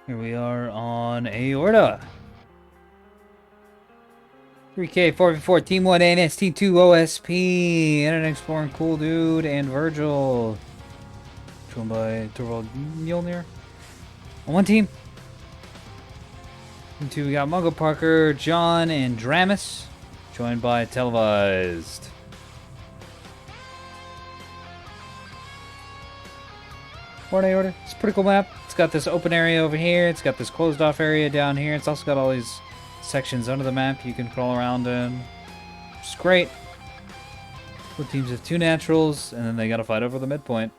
Here we are on Aorta. 3K, 4v4, Team 1 ANS, Team 2 OSP, Internet Exploring, Cool Dude, and Virgil. Joined by Torvald Mjolnir. On one team. Team 2, we got Mungo Parker, John, and Dramus. Joined by Televised. Morning Aorta. It's a pretty cool map. It's got this open area over here. It's got this closed off area down here. It's also got all these sections under the map you can crawl around in. It's great. Both teams have 2 naturals, and then they gotta fight over the midpoint.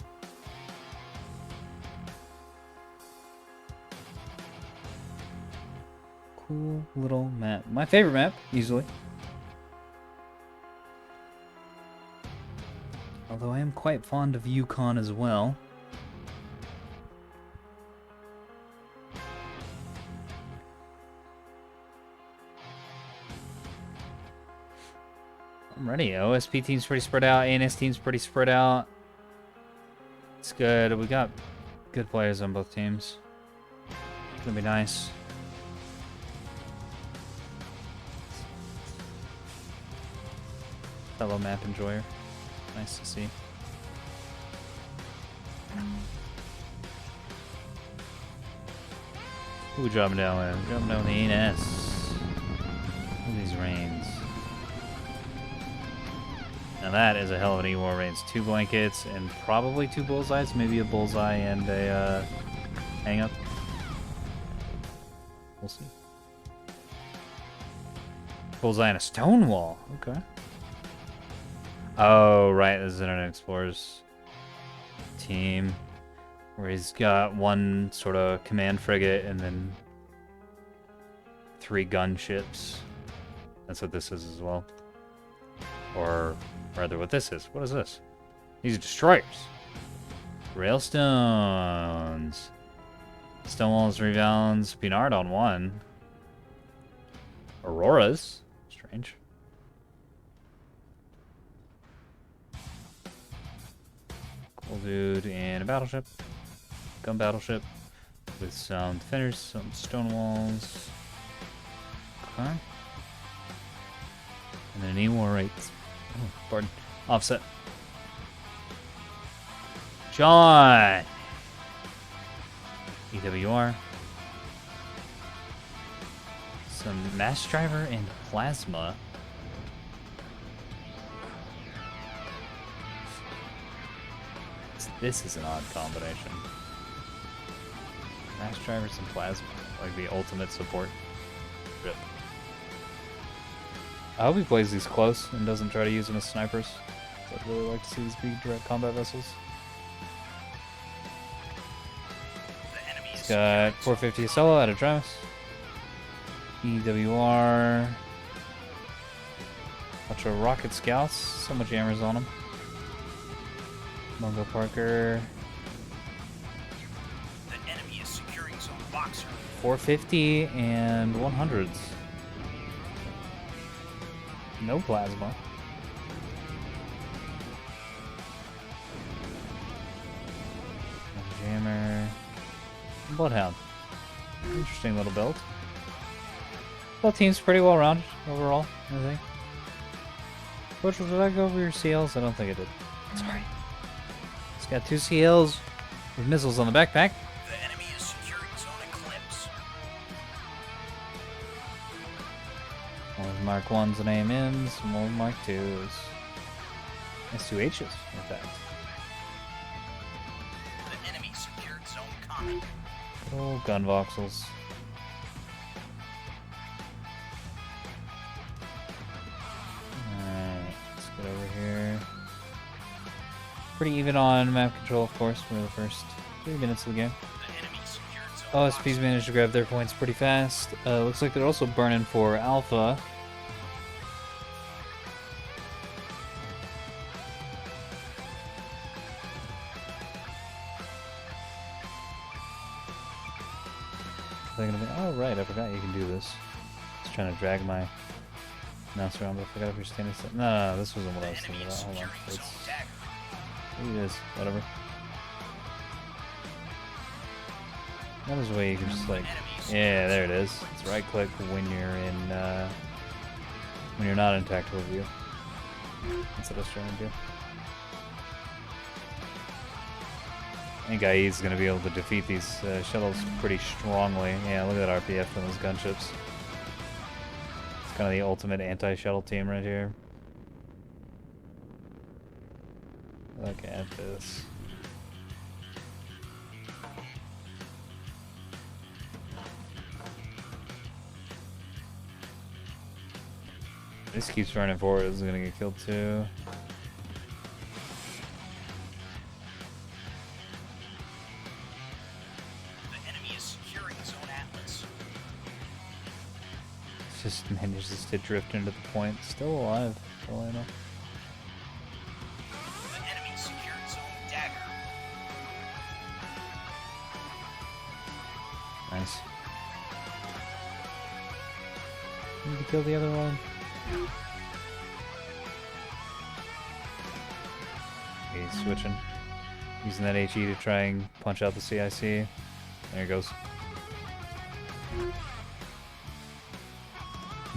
Cool little map. My favorite map, easily. Although I am quite fond of Yukon as well. I'm ready. OSP team's pretty spread out. ANS team's pretty spread out. It's good. We got good players on both teams. It's gonna be nice. Fellow map enjoyer. Nice to see. Who we dropping down with? Dropping down with the ANS. Look at these reigns. Now that is a hell of an E-War Reigns. 2 blankets and probably 2 bullseyes. Maybe a bullseye and a hang-up. We'll see. Bullseye and a stone wall. Okay. Oh, right. This is Internet Explorer's team. Where he's got 1 sort of command frigate and then 3 gunships. That's what this is as well. Or rather what this is. What is this? These are destroyers. Railstones. Stonewalls, rebounds. Pinard on 1. Auroras. Strange. Cool dude and a battleship. Gun battleship. With some defenders, some stonewalls. Okay. And then an E-War rates. Oh, pardon. Offset. John! EWR. Some mass driver and plasma. This is an odd combination. Mass drivers and plasma. Like the ultimate support. Rip. I hope he plays these close and doesn't try to use them as snipers. I'd really like to see these be direct combat vessels. He's got 450 solo out of Dramus. EWR. Bunch of rocket scouts. So much jammers on them. Mungo Parker. The enemy is securing zone boxer. 450 and 100s. No plasma. Jammer. Bloodhound. Interesting little build. Both teams pretty well rounded overall, I think. Which did I go over your CLs? I don't think I did. Sorry. It's got 2 CLs with missiles on the backpack. The enemy is securing zone eclipse. One with Mark 1s and AMMs, and one with Mark 2s. That's 2 H's, in fact. The enemy secured zone common. Oh, gun voxels. Alright, let's get over here. Pretty even on map control, of course, for the first 3 minutes of the game. The enemy secured zone OSP's managed to grab their points pretty fast. Looks like they're also burning for Alpha. Oh, right, I forgot you can do this. I was trying to drag my mouse around, but I forgot if you're standing still. No, this wasn't what I was thinking about. Hold on. Maybe it is. Whatever. That is a way you can just like, yeah, there it is. It's right click when you're in, when you're not in tactical view. That's what I was trying to do. I think IE is going to be able to defeat these shuttles pretty strongly. Yeah, look at that RPF from those gunships. It's kind of the ultimate anti-shuttle team right here. Look at this. This keeps running forward. This is going to get killed too. Just manages to drift into the point. Still alive, for all I know. The enemy secured zone dagger. Nice. Need to kill the other one. Okay, he's switching. Using that HE to try and punch out the CIC. There he goes.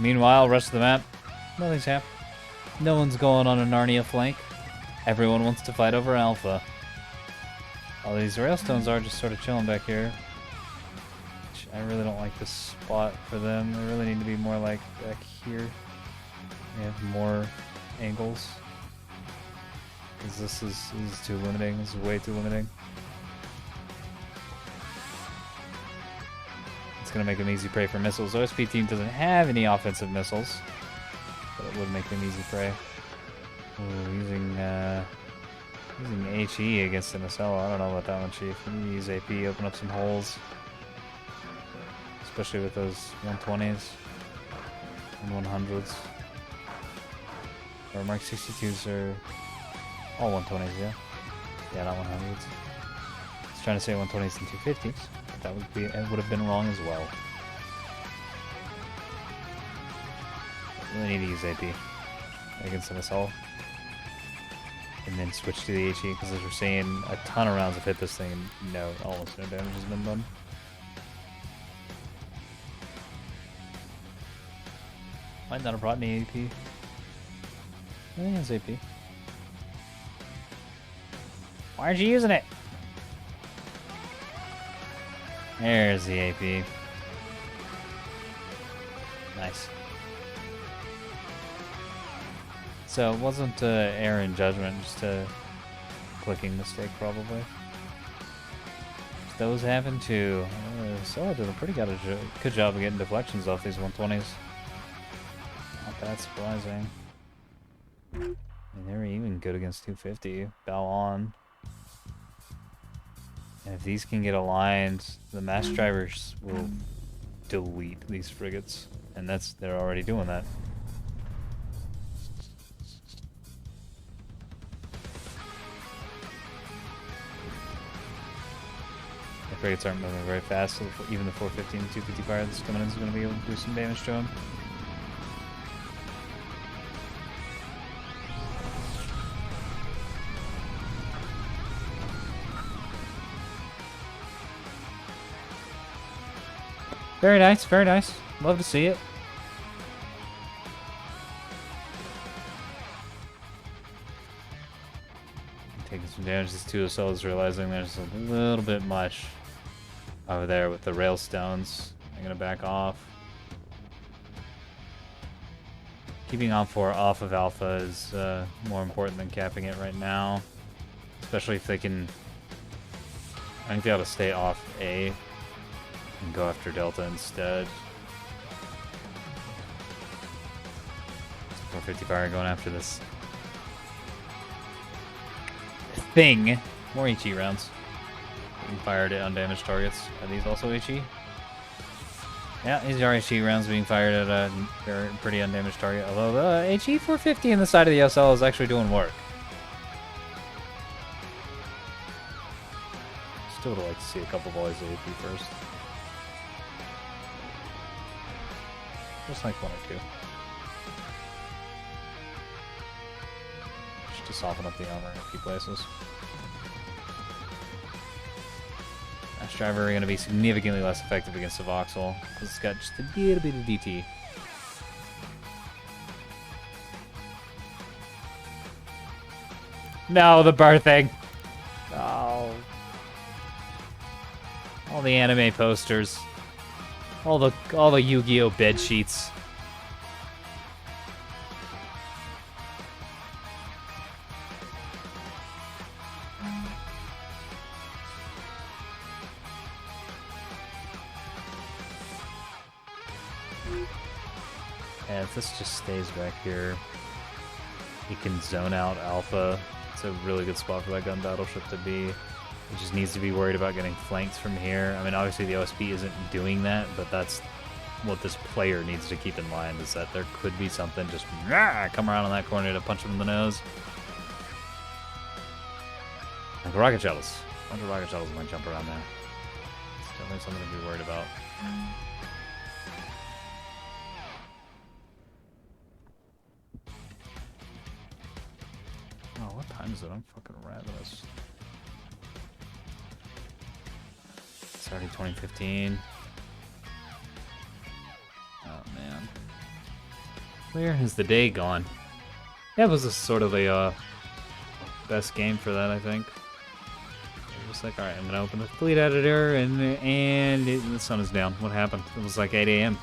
Meanwhile, rest of the map, nothing's happening. No one's going on a Narnia flank. Everyone wants to fight over Alpha. All these railstones are just sort of chilling back here. I really don't like this spot for them. They really need to be more like back here. They have more angles. Because this is too limiting. This is way too limiting. Gonna make them easy prey for missiles. OSP team doesn't have any offensive missiles, but it would make them easy prey. Ooh, using HE against an Acela. I don't know about that one, Chief. We need to use AP, open up some holes, especially with those 120s and 100s. Or Mark 62s are all 120s, yeah. Yeah, not 100s. I was trying to say 120s and 250s. That would have been wrong as well. I really need to use AP against an assault. And then switch to the HE, because as we're seeing, a ton of rounds have hit this thing and almost no damage has been done. Might not have brought any AP. I think it has AP. Why aren't you using it? There's the AP. Nice. So it wasn't error in judgment, just a clicking mistake probably. Those happen too. Solo did a pretty good job of getting deflections off these 120s. Not that surprising. And they were even good against 250. Bow on. And if these can get aligned, the mass drivers will delete these frigates. And they're already doing that. The frigates aren't moving very fast, so even the 450 and 250 fire that's coming in is going to be able to do some damage to them. Very nice, very nice. Love to see it. Taking some damage. These two Acelas realizing there's a little bit much over there with the railstones. I'm gonna back off. Keeping On-4 off of Alpha is more important than capping it right now. Especially if they can... I think they ought to stay off A and go after Delta instead. 450 fire going after this thing. More HE rounds. Being fired at undamaged targets. Are these also HE? Yeah, these are HE rounds being fired at a pretty undamaged target. Although the HE 450 in the side of the SL is actually doing work. Still would like to see a couple volleys of AP first. Just like one or two. Just to soften up the armor in a few places. Mass Driver are going to be significantly less effective against the Voxel, because it's got just a little bit of DT. No, the birthing! Oh. All the anime posters. All the Yu-Gi-Oh! Bed sheets. Yeah, if this just stays back here, he can zone out Alpha. It's a really good spot for that gun battleship to be. He just needs to be worried about getting flanked from here. I mean, obviously the OSP isn't doing that, but that's what this player needs to keep in mind, is that there could be something just come around on that corner to punch him in the nose. Like rocket shuttles. A bunch of rocket shuttles might jump around there. It's definitely something to be worried about. Oh, what time is it? I'm fucking ravenous. It's already 2015. Oh, man. Where has the day gone? Yeah, it was a sort of a best game for that, I think. It was like, alright, I'm gonna open the fleet editor, and the sun is down. What happened? It was like 8 a.m.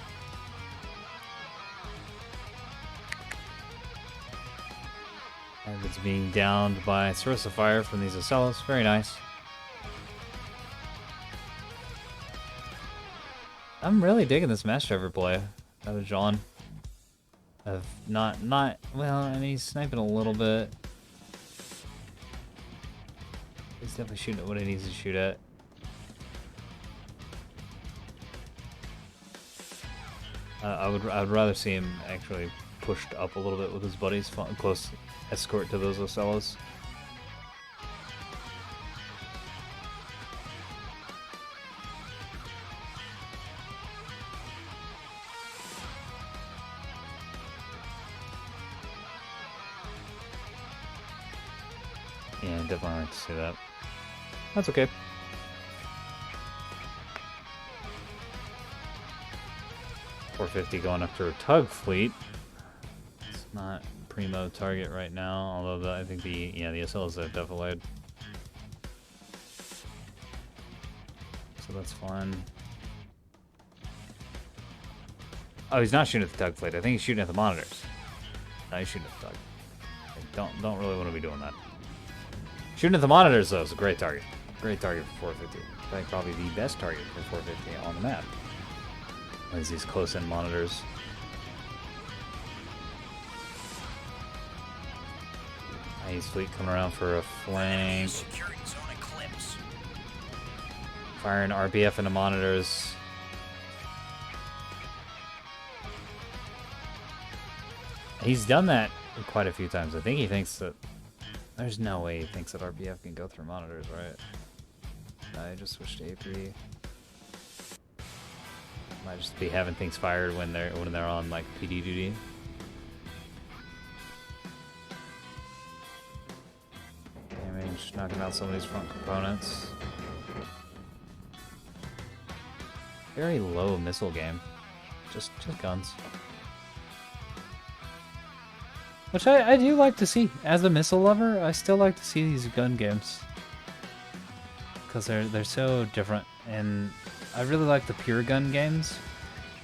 And it's being downed by Source of Fire from these Ocellos. Very nice. I'm really digging this Mass Driver play out of John. Of not well, I mean, he's sniping a little bit. He's definitely shooting at what he needs to shoot at. I would rather see him actually pushed up a little bit with his buddies, close escort to those Ocellos. Yeah, definitely like to see that. That's okay. $450 going after a tug fleet. It's not primo target right now, although I think the Ocellos are definitely. So that's fun. Oh, he's not shooting at the tug fleet. I think he's shooting at the monitors. No, he's shooting at the tug. I don't really want to be doing that. Shooting at the monitors, though, is a great target. Great target for 450. I think probably the best target for 450 on the map. Is these close-in monitors. Nice fleet coming around for a flank. Firing RPF into monitors. He's done that quite a few times. I think he thinks that... There's no way he thinks that RPF can go through monitors, right? No, I just switched to AP. Might just be having things fired when they're on like PD duty. Damage, knocking out some of these front components. Very low missile game. Just guns. Which I do like to see. As a missile lover, I still like to see these gun games. Because they're so different. And I really like the pure gun games.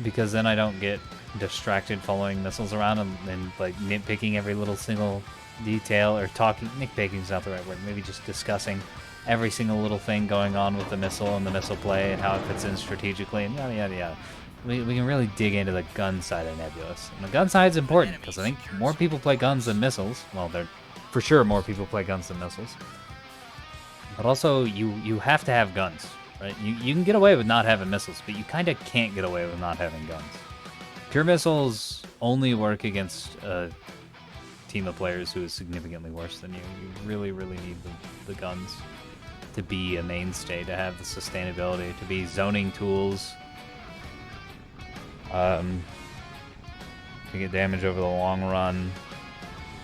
Because then I don't get distracted following missiles around and like nitpicking every little single detail. Or talking, nitpicking's not the right word. Maybe just discussing every single little thing going on with the missile and the missile play and how it fits in strategically and yada yada yada. We can really dig into the gun side of Nebulous. And the gun side's important, because I think more people play guns than missiles. Well, for sure more people play guns than missiles. But also, you have to have guns, right? You can get away with not having missiles, but you kind of can't get away with not having guns. Pure missiles only work against a team of players who is significantly worse than you. You really, really need the guns to be a mainstay, to have the sustainability, to be zoning tools. To get damage over the long run,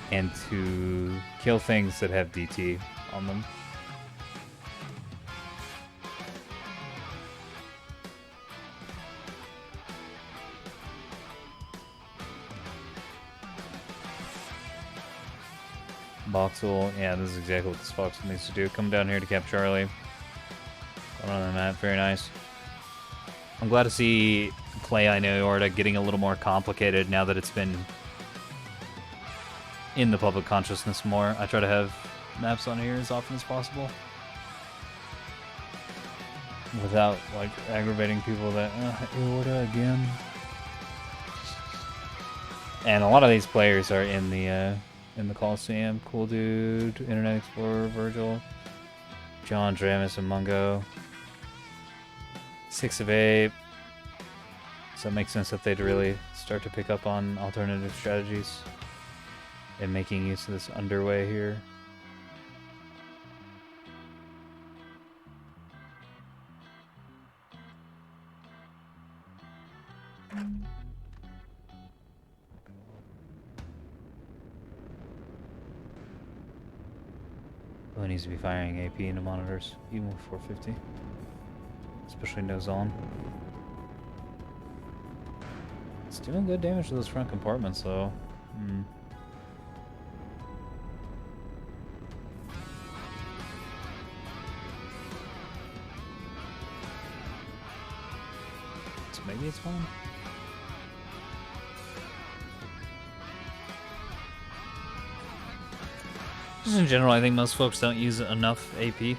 and to kill things that have DT on them. Boxel, yeah, this is exactly what this Boxel needs to do. Come down here to cap Charlie. Going on the map, very nice. I'm glad to see play on Aorta getting a little more complicated now that it's been in the public consciousness more. I try to have maps on here as often as possible without like aggravating people that Aorta again. And a lot of these players are in the Coliseum. Cool Dude, Internet Explorer, Virgil, John, Dramus, and Mungo. 6 of 8. So it makes sense that they'd really start to pick up on alternative strategies and making use of this underway here. Who needs to be firing AP into monitors, even with 450. Especially no zone. It's doing good damage to those front compartments, though. So maybe it's fine. Just in general, I think most folks don't use enough AP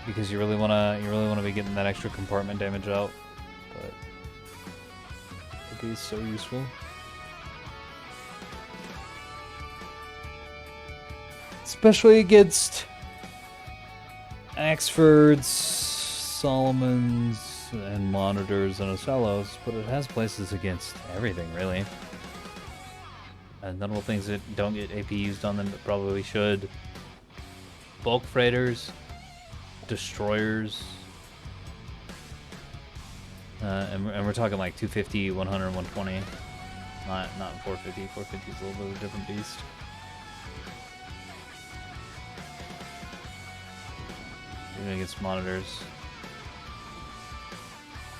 because you really wanna be getting that extra compartment damage out. But AP is so useful, especially against Axfords, Solomons, and monitors and Ocellos. But it has places against everything, really. Notable things that don't get AP used on them but probably should. Bulk freighters, destroyers, and we're talking like 250, 100, 120. Not 450. 450 is a little bit of a different beast. Even against monitors.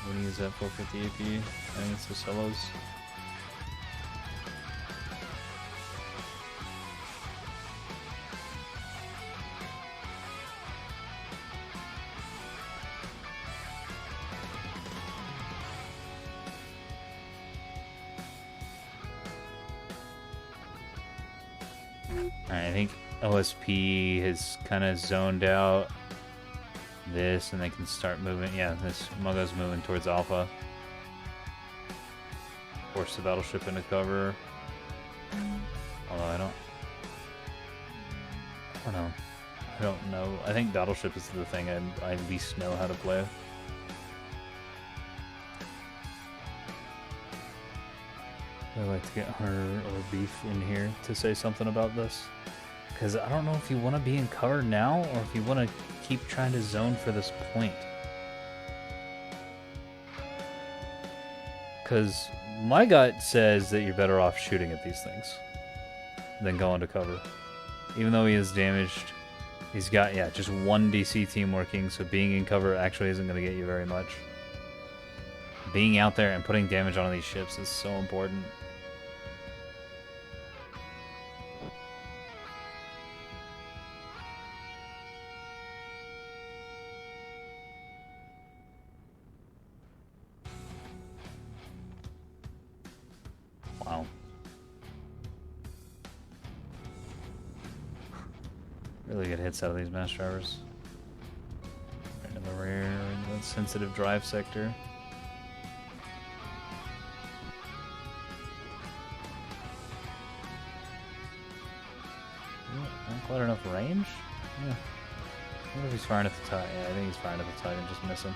We're gonna use that 450 AP against the solos. Alright, I think OSP has kind of zoned out this, and they can start moving. Yeah, this Muggo's moving towards Alpha. Force the battleship into cover. Although I don't know. I think battleship is the thing I least know how to play. I'd like to get Hunter or Beef in here to say something about this. Because I don't know if you want to be in cover now or if you want to keep trying to zone for this point. Because my gut says that you're better off shooting at these things than going to cover. Even though he is damaged, he's got, yeah, just one DC team working, so being in cover actually isn't going to get you very much. Being out there and putting damage on these ships is so important. Wow. Really good hits out of these mass drivers. Right in the rear, in the sensitive drive sector. Not quite enough range? Yeah. I wonder if he's firing at the top. Yeah, I think he's firing at the top and just missing.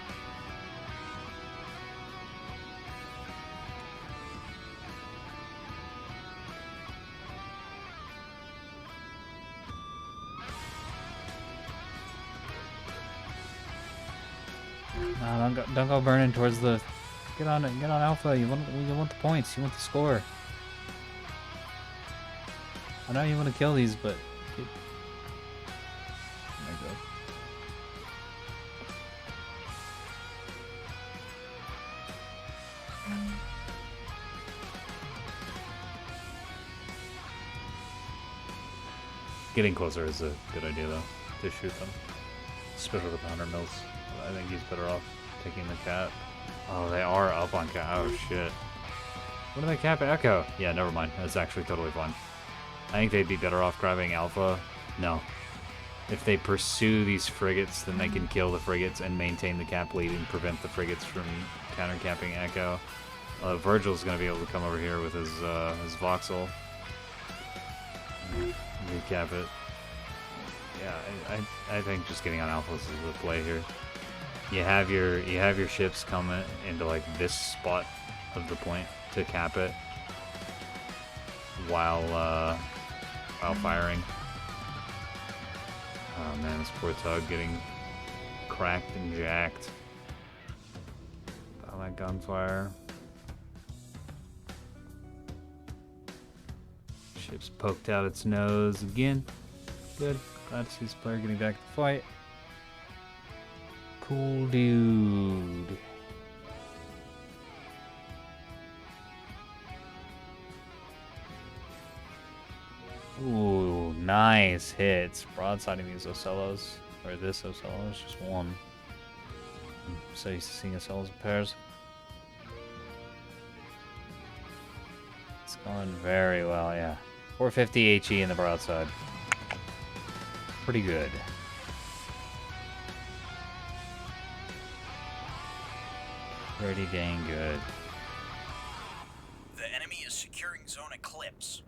No, don't go burning towards the. Get on Alpha. You want the points. You want the score. I know you want to kill these, but. Oh my God. Getting closer is a good idea, though, to shoot them. Especially with the 100 mils. I think he's better off taking the cap. Oh, they are up on cap. Oh, shit. What do they cap Echo? Yeah, never mind. That's actually totally fine. I think they'd be better off grabbing Alpha. No. If they pursue these frigates, then they can kill the frigates and maintain the cap lead and prevent the frigates from counter-capping Echo. Virgil's going to be able to come over here with his Voxel. Recap it. Yeah, I think just getting on Alphas is the play here. You have your ships come into like this spot of the point to cap it while firing. Oh man, this poor Tug getting cracked and jacked by that gunfire. Ship's poked out its nose again. Good. Glad to see this player getting back to the fight. Cool dude. Ooh, nice hits. Broadsiding these Ocellos. Or this Ocello is just one. I'm so used to seeing Ocellos in pairs. It's going very well, yeah. 450 HE in the broadside. Pretty good. Pretty dang good. The enemy is securing zone Eclipse.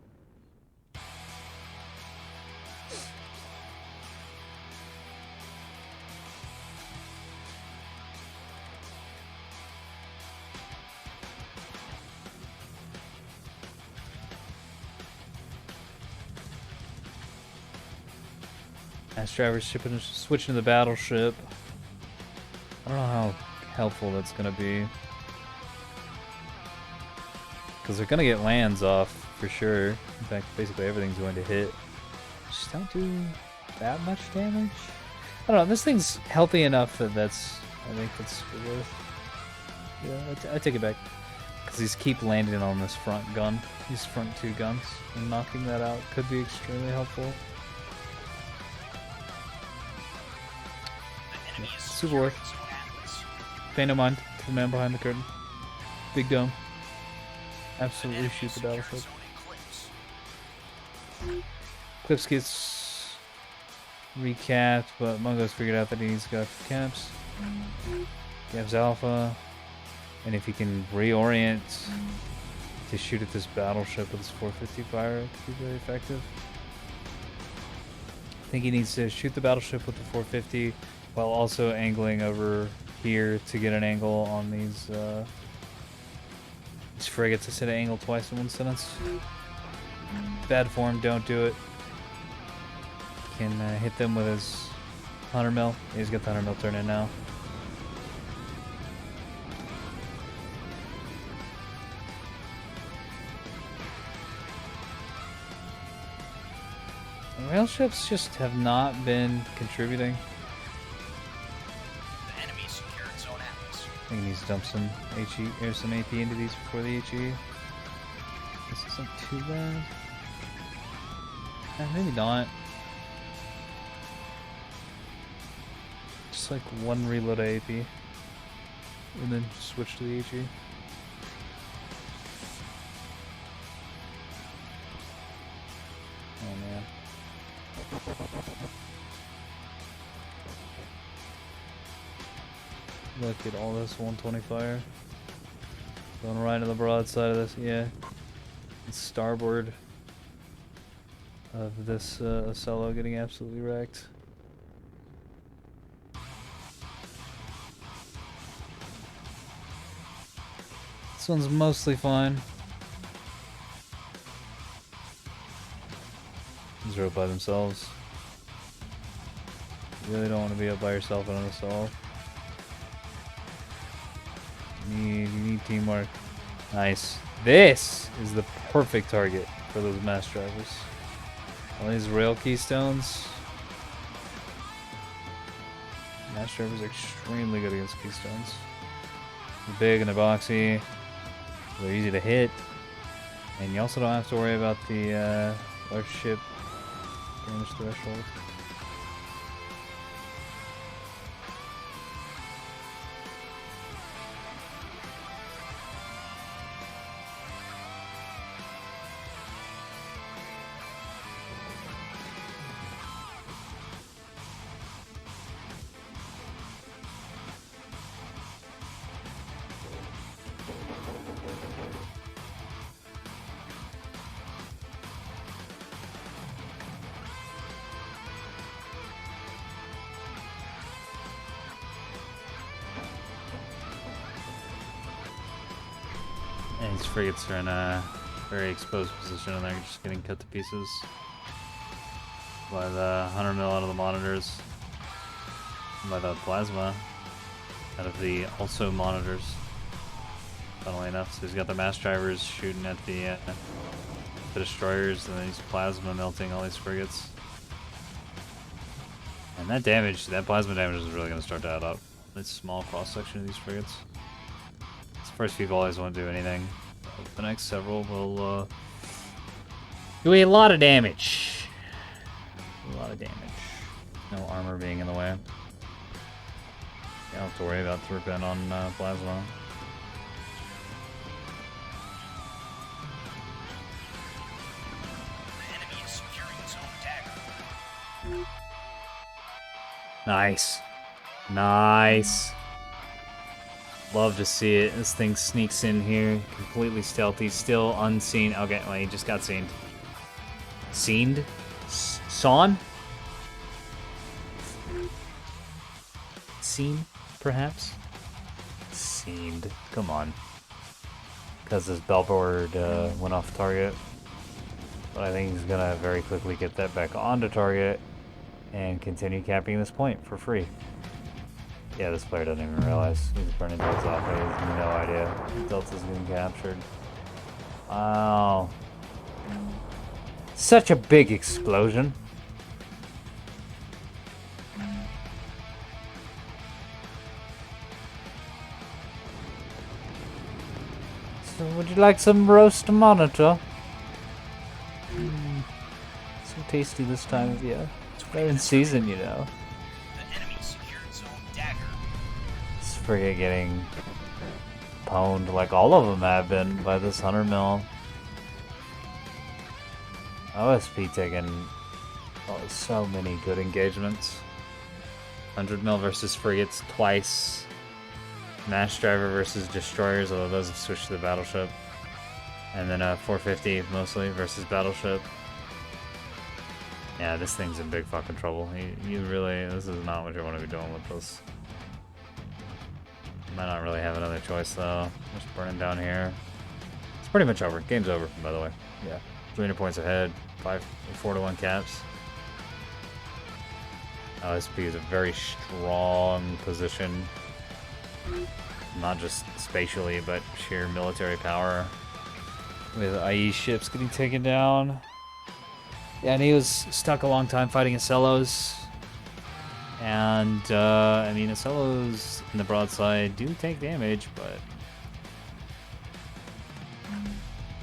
Mass driver switching to the battleship. I don't know how helpful that's gonna be. Because they're gonna get lands off for sure. In fact, basically everything's going to hit. Just don't do that much damage. I don't know, this thing's healthy enough that I think it's worth. Yeah, I take it back. Because these keep landing on this front gun. These front two guns. And knocking that out could be extremely helpful. Super worth. Pay no mind to the man behind the curtain. Big dome. Absolutely shoot the battleship. Eclipse gets recapped, but Mungo's figured out that he needs to go after caps. Gives Alpha. And if he can reorient to shoot at this battleship with his 450 fire, it could be very effective. I think he needs to shoot the battleship with the 450 while also angling over here to get an angle on these frigates. I said angle twice in one sentence. Bad form, don't do it. Can hit them with his 100 mil. He's got the 100 mil turn in now. Rail ships just have not been contributing. I think he needs to dump some HE or some AP into these before the HE. This isn't too bad. Maybe not. Just like one reload of AP. And then switch to the HE. Oh man. Look at all this 120 fire. Going right to the broadside of this, yeah. It's starboard of this Ocello getting absolutely wrecked. This one's mostly fine. These are up by themselves. You really don't want to be up by yourself on an assault. You need teamwork. Nice. This is the perfect target for those mass drivers. All these rail keystones. Mass drivers are extremely good against keystones. They're big and they're boxy. They're easy to hit. And you also don't have to worry about the large ship damage threshold. And these frigates are in a very exposed position, and they're just getting cut to pieces by the 100 mil out of the monitors, and by the plasma out of the also monitors. Funnily enough, so he's got the mass drivers shooting at the destroyers, and then he's plasma melting all these frigates. And that damage, that plasma damage is really going to start to add up. This small cross section of these frigates. First people always won't do anything. The next several will do a lot of damage. A lot of damage. No armor being in the way. You don't have to worry about throughput on plasma. The enemy is securing its own dagger. Nice. Nice. Love to see it. This thing sneaks in here, completely stealthy, still unseen. Okay, well, he just got seen. Seened? Sawn? Seen, perhaps? Seened. Come on. Because his bellboard went off target. But I think he's going to very quickly get that back onto target and continue capping this point for free. Yeah, this player doesn't even realize he's burning deltas off. He has no idea delta's getting captured. Wow. Such a big explosion. So would you like some roast monitor? So tasty this time of year. They're in season, you know. This frigate getting pwned like all of them have been by this 100 mil. OSP taking so many good engagements. 100 mil versus frigates twice. Mass driver versus destroyers, although those have switched to the battleship. And then 450 mostly versus battleship. Yeah, this thing's in big fucking trouble. You really, this is not what you want to be doing with this. Might not really have another choice though. Just burning down here. It's pretty much over. Game's over, by the way. Yeah, 300 points ahead. 4-1 caps. OSP is a very strong position. Not just spatially, but sheer military power. With IE ships getting taken down. Yeah, and he was stuck a long time fighting Acellos. And, I mean, Acellos in the broadside do take damage, but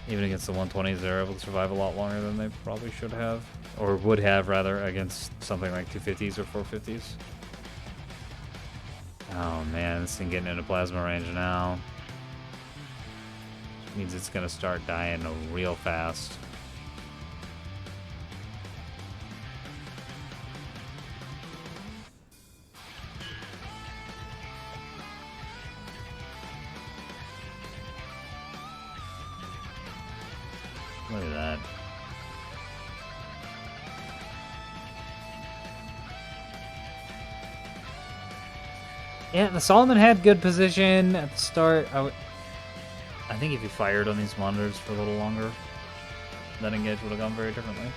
even against the 120s, they're able to survive a lot longer than they probably should have. Or would have, rather, against something like 250s or 450s. Oh man, this thing getting into plasma range now. Which means it's gonna start dying real fast. Look at that. Yeah, the Solomon had good position at the start. I think if he fired on these monitors for a little longer, that engage would have gone very differently.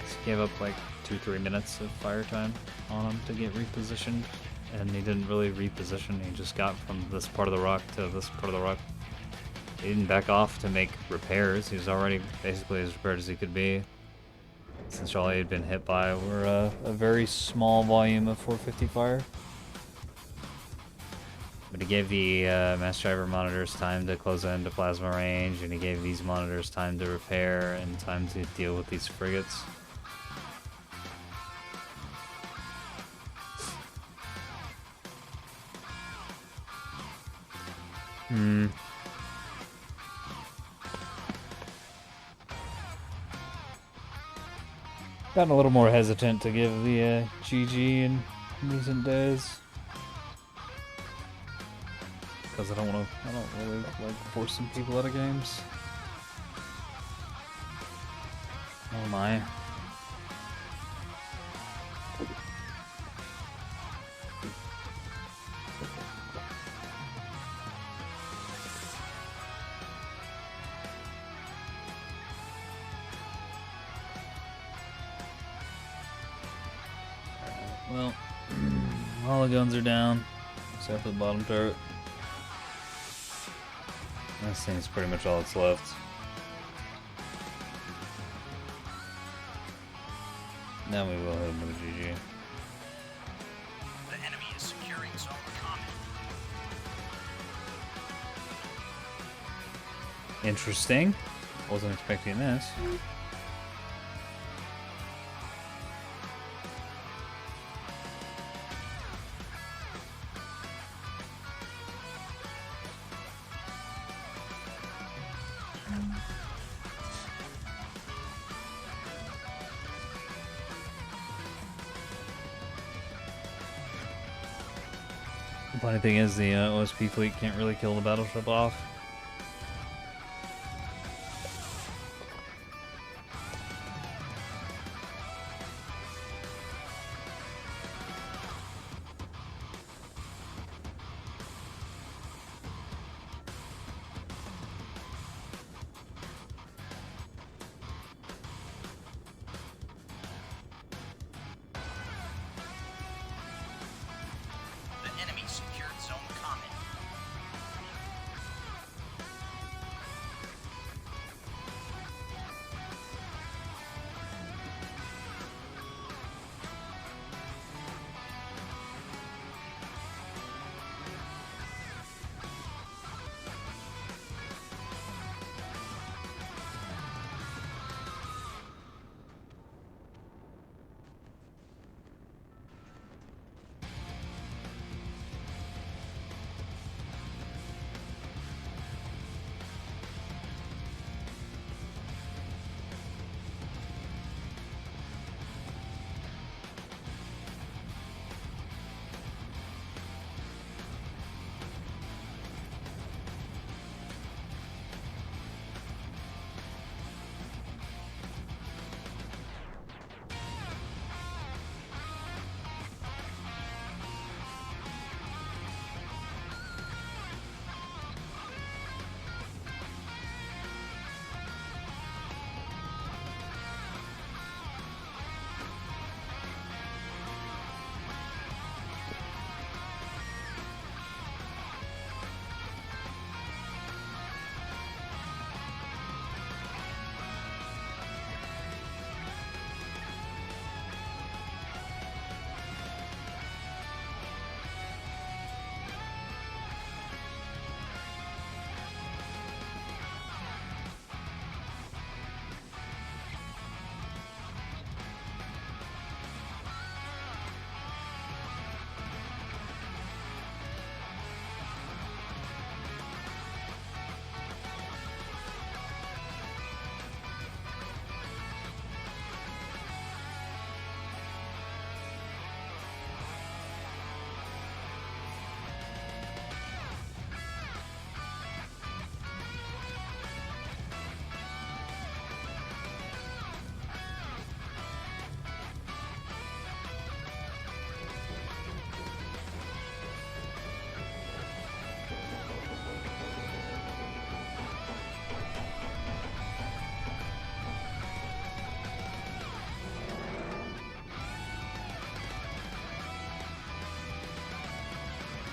He gave up like 2-3 minutes of fire time on him to get repositioned, and he didn't really reposition. He just got from this part of the rock to this part of the rock. He didn't back off to make repairs. He was already basically as repaired as he could be. Since all he had been hit by were a very small volume of 450 fire. But he gave the mass driver monitors time to close into plasma range, and he gave these monitors time to repair and time to deal with these frigates. Gotten a little more hesitant to give the GG in recent days. Because I don't really like forcing people out of games. Oh my. Well, all the guns are down, except for the bottom turret. This thing's pretty much all that's left. Now we will hit him with a GG. The enemy is securing zone common. Interesting. Wasn't expecting this. The funny thing is, the OSP fleet can't really kill the battleship off. The enemy secured zone common.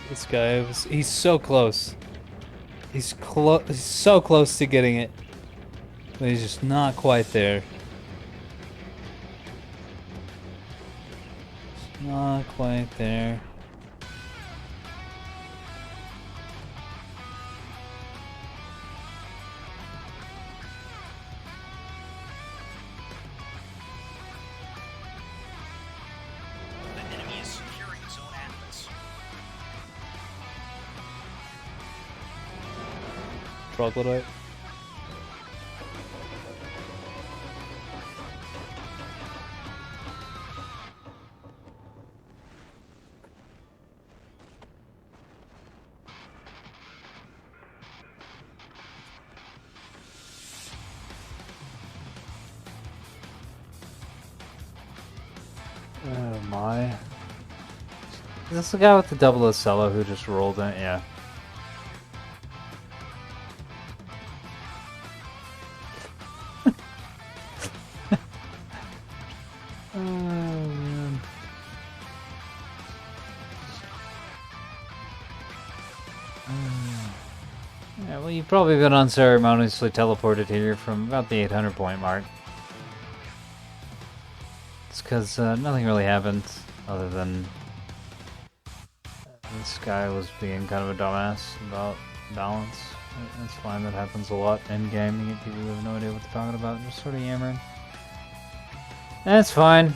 This guy he's so close. He's so close to getting it. But he's just not quite there. Not quite there. troglodyte. Oh my. Is this the guy with the double Ocello who just rolled in? Yeah. Oh man. Yeah, well, you've probably been unceremoniously teleported here from about the 800 point mark. It's because nothing really happened other than this guy was being kind of a dumbass about balance. It's fine, that happens a lot in game. You get people who have no idea what they're talking about and just sort of yammering. That's fine.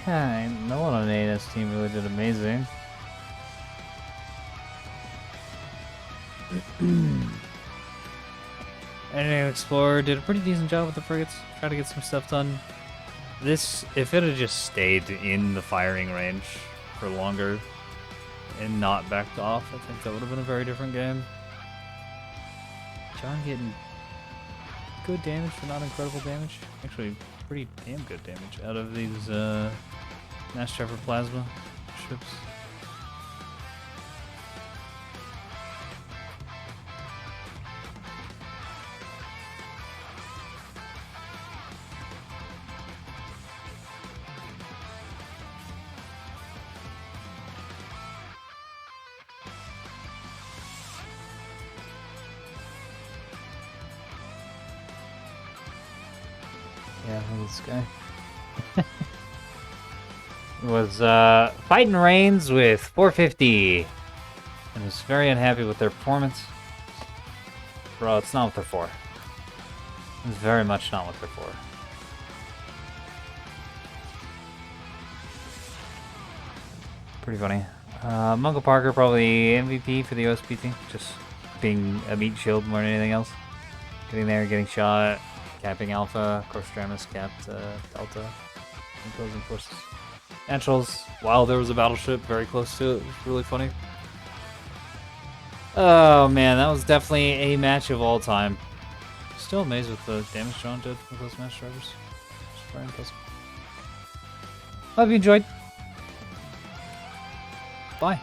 Yeah, no one on ANS team really did amazing. Enemy Explorer did a pretty decent job with the frigates. Tried to get some stuff done. This, if it had just stayed in the firing range for longer and not backed off, I think that would have been a very different game. John getting good damage, but not incredible damage. Actually, pretty damn good damage out of these Mass Trevor Plasma ships. Yeah, look at this guy. Was fighting Reigns with 450 and was very unhappy with their performance. Bro, it's not what they're for. It's very much not what they're for. Pretty funny. Mungo Parker probably MVP for the OSPT, just being a meat shield more than anything else. Getting there, getting shot, capping Alpha. Of course, Dramus capped Delta. Opposing forces. Naturals, while there was a battleship very close to it. It was really funny. Oh man, that was definitely a match of all time. Still amazed with the damage John did with those match drivers. It's very impressive. Hope you enjoyed. Bye.